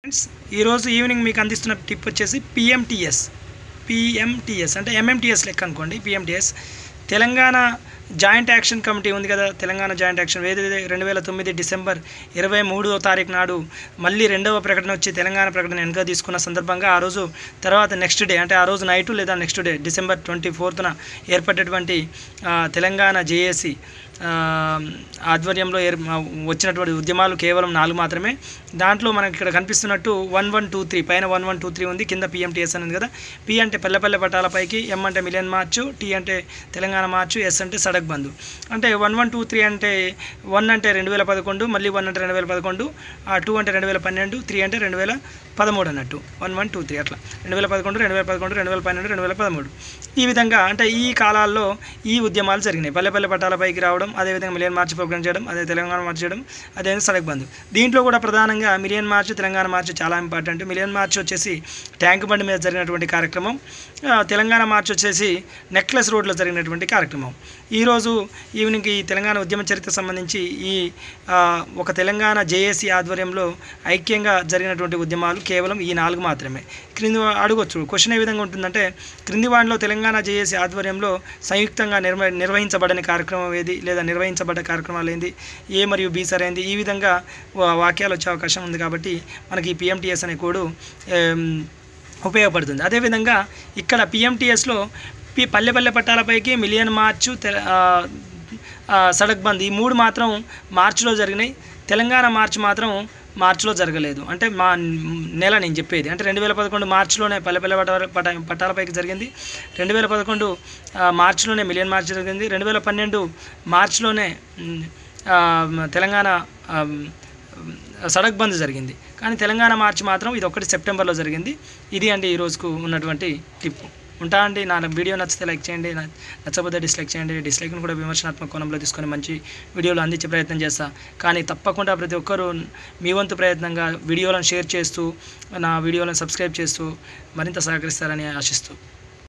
Friends ఈరోజు evening మీకు అందిస్తున్న టిప్ వచ్చేసి పిఎంటిఎస్ అంటే ఎంఎంటిఎస్ లెక్క అనుకోండి. పిఎంటిఎస్ తెలంగాణ జాయింట్ యాక్షన్ కమిటీ ఉంది కదా, తెలంగాణ జాయింట్ యాక్షన్ 2009 డిసెంబర్ 23వ తారీఖు నాడు మళ్ళీ రెండవ ప్రకటన వచ్చి తెలంగాణ ప్రకటన వెనుక తీసుకున్న సందర్భంగా ఆ రోజు తర్వాత నెక్స్ట్ డే అంటే ఆ రోజు నైటు లేదా నెక్స్ట్ డే డిసెంబర్ 24న ఏర్పడేటువంటి తెలంగాణ జేఏసీ ఆధ్వర్యంలో వచ్చినటువంటి ఉద్యమాలు కేవలం 4 మాత్రమే. దాంట్లో మనకి ఇక్కడ కనిపిస్తున్నట్టు 1123 పైన 1123 ఉంది, కింద పిఎంటిఎస్ అనేది కదా. పి అంటే పల్లె పట్టాలపైకి, ఎం అంటే మిలియన్ మార్చు, టీ అంటే తెలంగాణ మార్చు, ఎస్ అంటే సడక్ బంధు. అంటే 1123 అంటే 1 అంటే 2011, మళ్ళీ 1 అంటే 2011, 2 అంటే 2012, 3 అంటే 2013 అన్నట్టు 1123 అట్లా 2011, 2011, 2012, 2013 ఈ విధంగా అంటే ఈ కాలాల్లో ఈ ఉద్యమాలు జరిగినాయి. పల్లె పట్టాలపైకి రావడం, అదేవిధంగా మిలియన్ మార్చ్ ప్రోగ్రామ్ చేయడం, అదే తెలంగాణ మార్చ్ చేయడం, అదేవిధంగా సడక్ బంధు. దీంట్లో కూడా ప్రధానంగా మిలియన్ మార్చ్, తెలంగాణ మార్చ్ చాలా ఇంపార్టెంట్. మిలియన్ మార్చ్ వచ్చేసి ట్యాంక్ బండి మీద జరిగినటువంటి కార్యక్రమం, తెలంగాణ మార్చ్ వచ్చేసి నెక్లెస్ రోడ్లో జరిగినటువంటి కార్యక్రమం. ఈరోజు ఈవినింగ్ ఈ తెలంగాణ ఉద్యమ చరిత్ర సంబంధించి ఈ ఒక తెలంగాణ జేఏసీ ఆధ్వర్యంలో ఐక్యంగా జరిగినటువంటి ఉద్యమాలు కేవలం ఈ 4 మాత్రమే. క్రింది అడగొచ్చు క్వశ్చన్ ఏ విధంగా ఉంటుందంటే, క్రింది వాటిలో తెలంగాణ జేఏసీ ఆధ్వర్యంలో సంయుక్తంగా నిర్వహించబడని కార్యక్రమం ఏది, లేదా నిర్వహించబడ్డ కార్యక్రమాలు ఏంది, ఏ మరియు బి సరైంది, ఈ విధంగా వాక్యాలు వచ్చే అవకాశం ఉంది. కాబట్టి మనకి ఈ పిఎంటిఎస్ అనే కోడ్ ఉపయోగపడుతుంది. అదేవిధంగా ఇక్కడ పిఎంటిఎస్లో పల్లె పట్టాలపైకి, మిలియన్ మార్చు, సడక్ బంద్ ఈ 3 మాత్రం మార్చిలో జరిగినాయి. తెలంగాణ మార్చ్ మాత్రం మార్చిలో జరగలేదు. అంటే మా నెల నేను చెప్పేది అంటే 2011 మార్చిలోనే పల్లె పట్టాలపైకి జరిగింది, 2011 మార్చిలోనే మిలియన్ మార్చ్ జరిగింది, 2012 మార్చిలోనే తెలంగాణ సడక్ బంద్ జరిగింది. కానీ తెలంగాణ మార్చ్ మాత్రం ఇది 1 సెప్టెంబర్లో జరిగింది. ఇది అండి ఈ రోజుకు ఉన్నటువంటి టిప్. ఉంటా అండి. నా వీడియో నచ్చితే లైక్ చేయండి, నచ్చకపోతే డిస్లైక్ చేయండి. డిస్లైక్ను కూడా విమర్శనాత్మక కోణంలో తీసుకొని మంచి వీడియోలు అందించే ప్రయత్నం చేస్తా. కానీ తప్పకుండా ప్రతి ఒక్కరూ మీ వంతు ప్రయత్నంగా వీడియోలను షేర్ చేస్తూ, నా వీడియోలను సబ్స్క్రైబ్ చేస్తూ మరింత సహకరిస్తారని ఆశిస్తూ